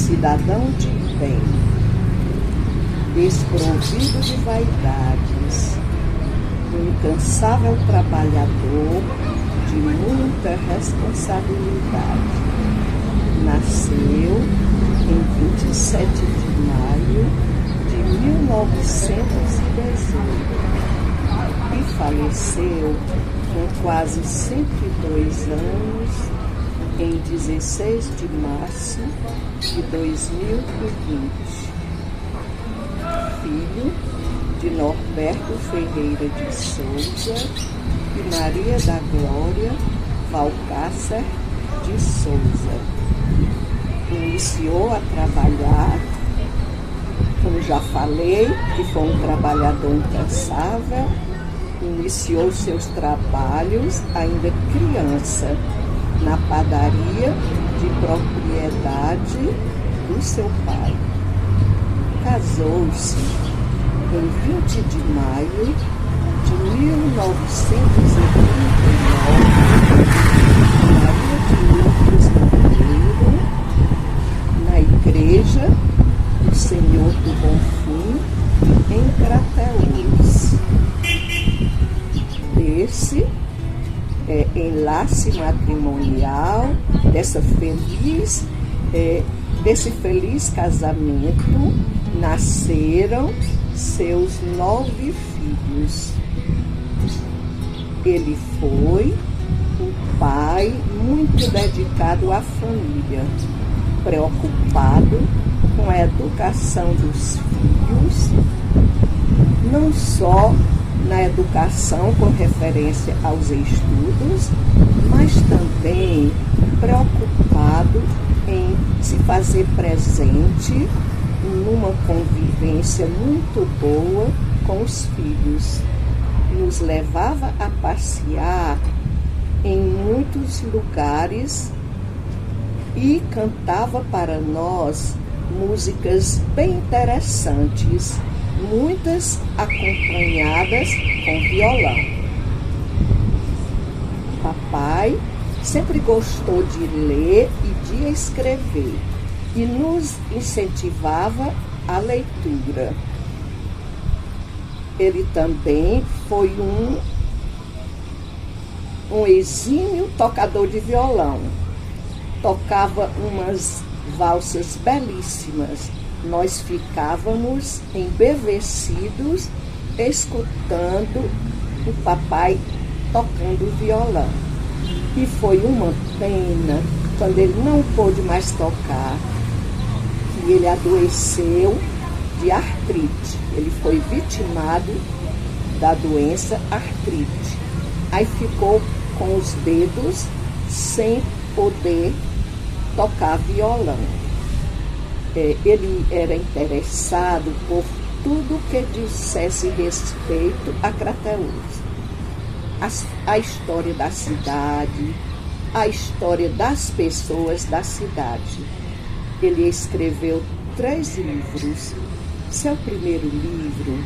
cidadão de bem, desprovido de vaidades, incansável trabalhador de muita responsabilidade. Nasceu em 27 de maio de 1918 e faleceu com quase 102 anos em 16 de março de 2020. Filho de Norberto Ferreira de Souza e Maria da Glória Valcácer de Souza. Iniciou a trabalhar, como já falei, que foi um trabalhador incansável. Iniciou seus trabalhos ainda criança, na padaria de propriedade do seu pai. Casou-se em 20 de maio de 1939, Maria de Lourdes Monteiro, na Igreja do Senhor do Bonfim, em Crateús. Desse enlace matrimonial, desse feliz casamento, nasceram seus 9 filhos. Ele foi um pai muito dedicado à família, preocupado com a educação dos filhos, não só na educação com referência aos estudos, mas também preocupado em se fazer presente numa convivência muito boa com os filhos. Nos levava a passear em muitos lugares e cantava para nós músicas bem interessantes, muitas acompanhadas com violão. Papai sempre gostou de ler e de escrever e nos incentivava a leitura. Ele também foi um exímio tocador de violão. Tocava umas valsas belíssimas. Nós ficávamos embevecidos escutando o papai tocando violão. E foi uma pena quando ele não pôde mais tocar, que ele adoeceu de artrite. Ele foi vitimado da doença artrite. Aí ficou com os dedos sem poder tocar violão. Ele era interessado por tudo que dissesse respeito a Crateús. A história da cidade, a história das pessoas da cidade. Ele escreveu 3 livros. Seu primeiro livro,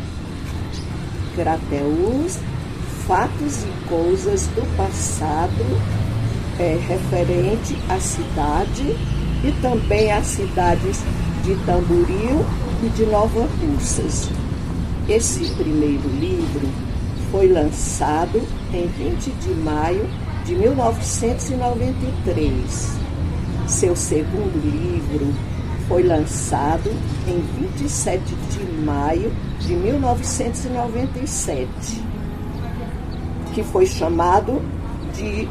Crateús, Fatos e Coisas do Passado, referente à cidade e também às cidades de Tamboril e de Nova Russas. Esse primeiro livro foi lançado em 20 de maio de 1993. Seu segundo livro foi lançado em 27 de maio de 1997, que foi chamado de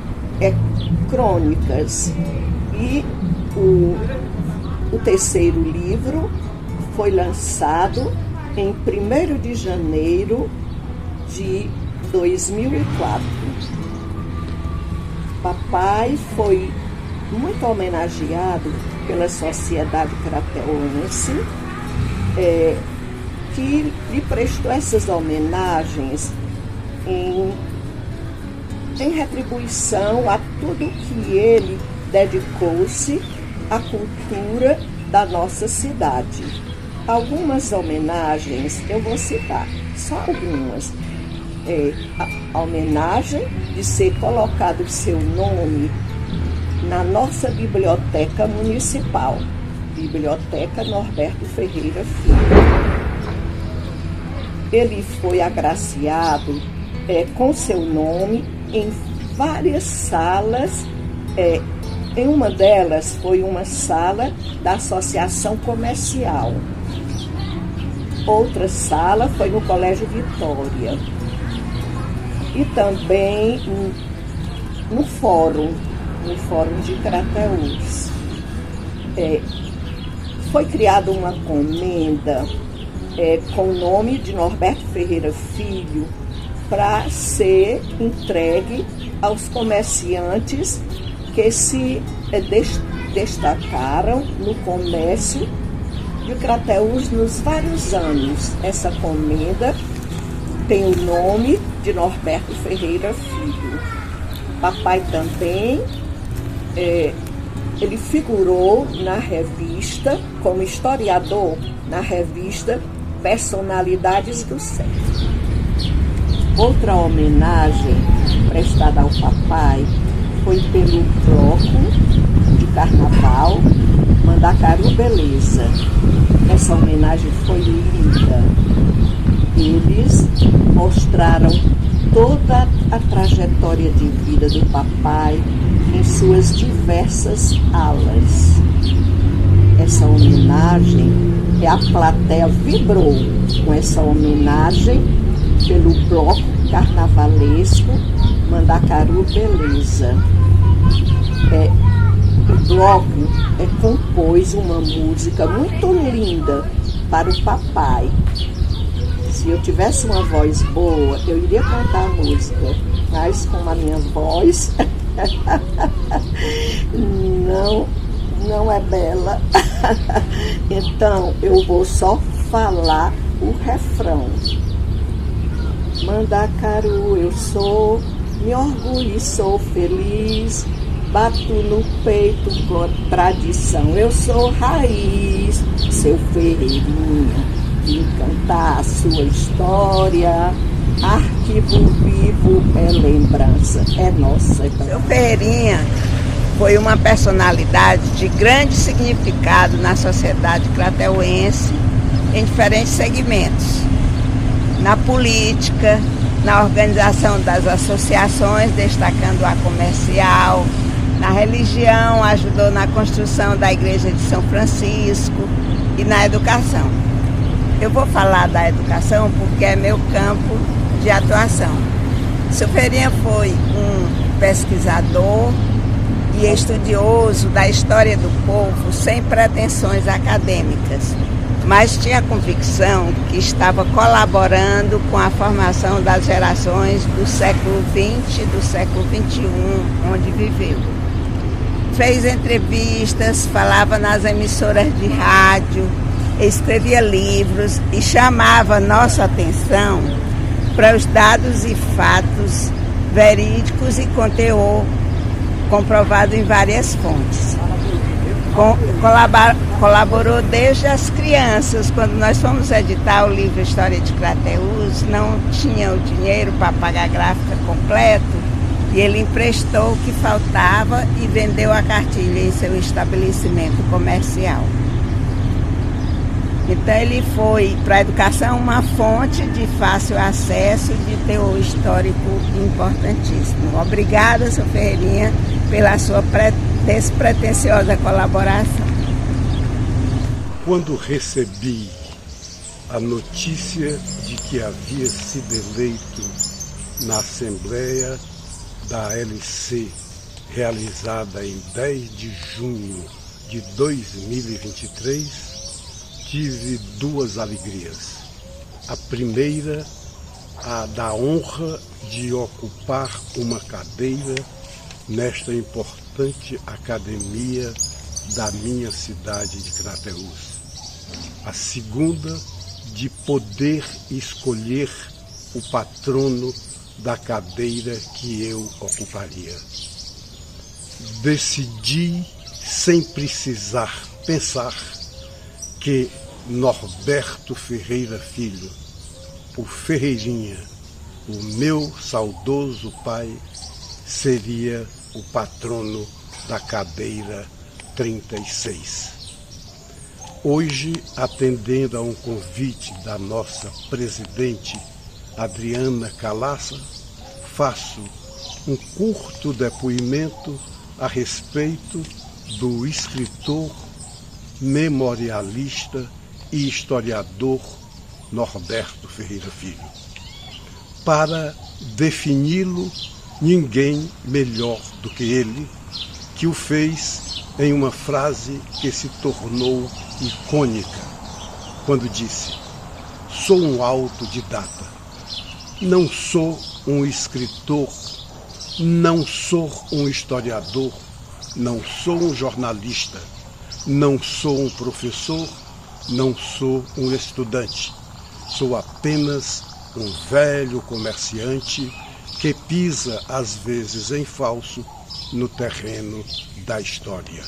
Crônicas. E o terceiro livro foi lançado em 1º de janeiro de 2004. Papai foi muito homenageado pela sociedade crateuense, que lhe prestou essas homenagens em retribuição a tudo que ele dedicou-se à cultura da nossa cidade. Algumas homenagens eu vou citar, só algumas. A homenagem de ser colocado o seu nome na nossa biblioteca municipal, Biblioteca Norberto Ferreira Filho. Ele foi agraciado com seu nome em várias salas. Em uma delas foi uma sala da Associação Comercial. Outra sala foi no Colégio Vitória. E também no Fórum de Crateús. Foi criada uma comenda com o nome de Norberto Ferreira Filho para ser entregue aos comerciantes que se destacaram no comércio de Crateús nos vários anos. Essa comenda tem o nome de Norberto Ferreira Filho. Papai também, ele figurou na revista, como historiador, na revista Personalidades do Século. Outra homenagem prestada ao papai foi pelo bloco de carnaval Mandacaru Beleza. Essa homenagem foi linda. Eles mostraram toda a trajetória de vida do papai em suas diversas alas. Essa homenagem, a plateia vibrou com essa homenagem pelo bloco carnavalesco Mandacaru Beleza. O bloco compôs uma música muito linda para o papai. Se eu tivesse uma voz boa, eu iria cantar a música, mas com a minha voz não é bela. Então eu vou só falar o refrão. Mandacaru eu sou, me orgulho e sou feliz, bato no peito com tradição, eu sou raiz, seu Ferreirinha, de cantar a sua história, arquivo vivo é lembrança, é nossa. Seu Ferreirinha foi uma personalidade de grande significado na sociedade crateuense em diferentes segmentos. Na política, na organização das associações, destacando a comercial, na religião, ajudou na construção da Igreja de São Francisco e na educação. Eu vou falar da educação porque é meu campo de atuação. Seu Ferreirinha foi um pesquisador e estudioso da história do povo sem pretensões acadêmicas, mas tinha a convicção que estava colaborando com a formação das gerações do século XX e do século XXI, onde viveu. Fez entrevistas, falava nas emissoras de rádio, escrevia livros e chamava nossa atenção para os dados e fatos verídicos e conteúdo comprovado em várias fontes. Colaborou desde as crianças. Quando nós fomos editar o livro História de Crateús, não tinha o dinheiro para pagar a gráfica completa e ele emprestou o que faltava e vendeu a cartilha em seu estabelecimento comercial. Então ele foi para a educação uma fonte de fácil acesso, de teor histórico importantíssimo. Obrigada, seu Ferreirinha, pela sua despretensiosa colaboração. Quando recebi a notícia de que havia sido eleito na Assembleia da LC, realizada em 10 de junho de 2023, tive duas alegrias. A primeira, a da honra de ocupar uma cadeira nesta importante academia da minha cidade de Crateús. A segunda, de poder escolher o patrono da cadeira que eu ocuparia. Decidi, sem precisar pensar, que Norberto Ferreira Filho, o Ferreirinha, o meu saudoso pai, seria o patrono da cadeira 36. Hoje, atendendo a um convite da nossa presidente Adriana Calaça, faço um curto depoimento a respeito do escritor, memorialista e historiador Norberto Ferreira Filho. Para defini-lo, ninguém melhor do que ele, que o fez em uma frase que se tornou icônica, quando disse: "Sou um autodidata, não sou um escritor, não sou um historiador, não sou um jornalista, não sou um professor, não sou um estudante. Sou apenas um velho comerciante que pisa, às vezes em falso, no terreno da história."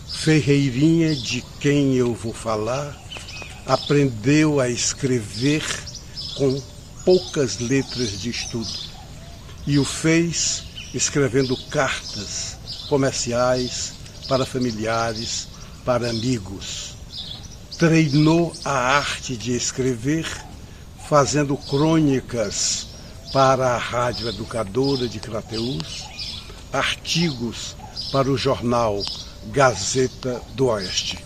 Ferreirinha, de quem eu vou falar, aprendeu a escrever com poucas letras de estudo e o fez escrevendo cartas comerciais para familiares, para amigos. Treinou a arte de escrever fazendo crônicas para a Rádio Educadora de Crateús, artigos para o jornal Gazeta do Oeste.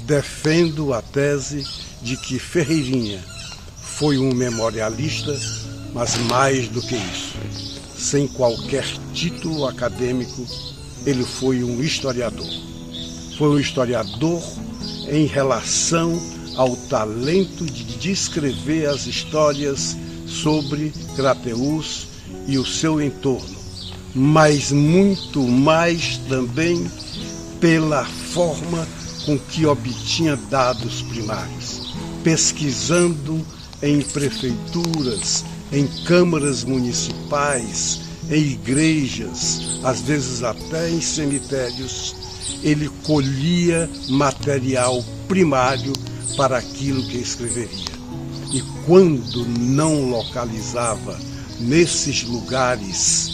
Defendo a tese de que Ferreirinha foi um memorialista, mas mais do que isso. Sem qualquer título acadêmico, ele foi um historiador. Foi um historiador em relação ao talento de descrever as histórias sobre Crateús e o seu entorno, mas muito mais também pela forma com que obtinha dados primários, pesquisando em prefeituras, em câmaras municipais, em igrejas, às vezes até em cemitérios. Ele colhia material primário para aquilo que escreveria. E quando não localizava nesses lugares,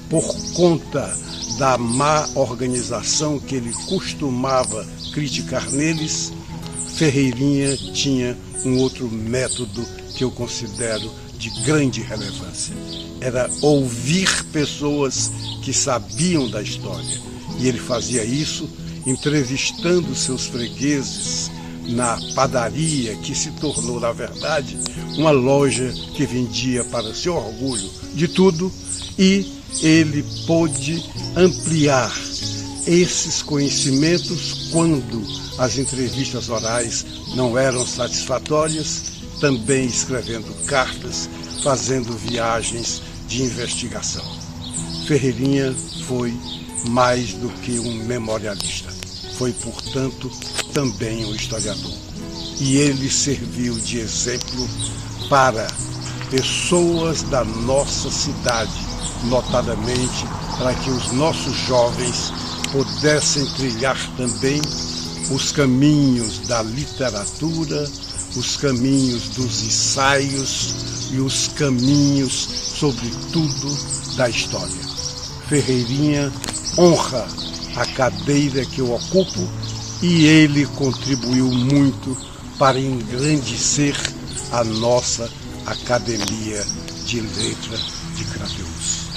por conta da má organização que ele costumava criticar neles, Ferreirinha tinha um outro método que eu considero de grande relevância. Era ouvir pessoas que sabiam da história. E ele fazia isso entrevistando seus fregueses na padaria, que se tornou, na verdade, uma loja que vendia para seu orgulho de tudo, e ele pôde ampliar esses conhecimentos quando as entrevistas orais não eram satisfatórias, também escrevendo cartas, fazendo viagens de investigação. Ferreirinha foi mais do que um memorialista. Foi, portanto, também um historiador. E ele serviu de exemplo para pessoas da nossa cidade, notadamente para que os nossos jovens pudessem trilhar também os caminhos da literatura, os caminhos dos ensaios e os caminhos, sobretudo, da história. Ferreirinha honra a cadeira que eu ocupo e ele contribuiu muito para engrandecer a nossa Academia de Letras de Crateús.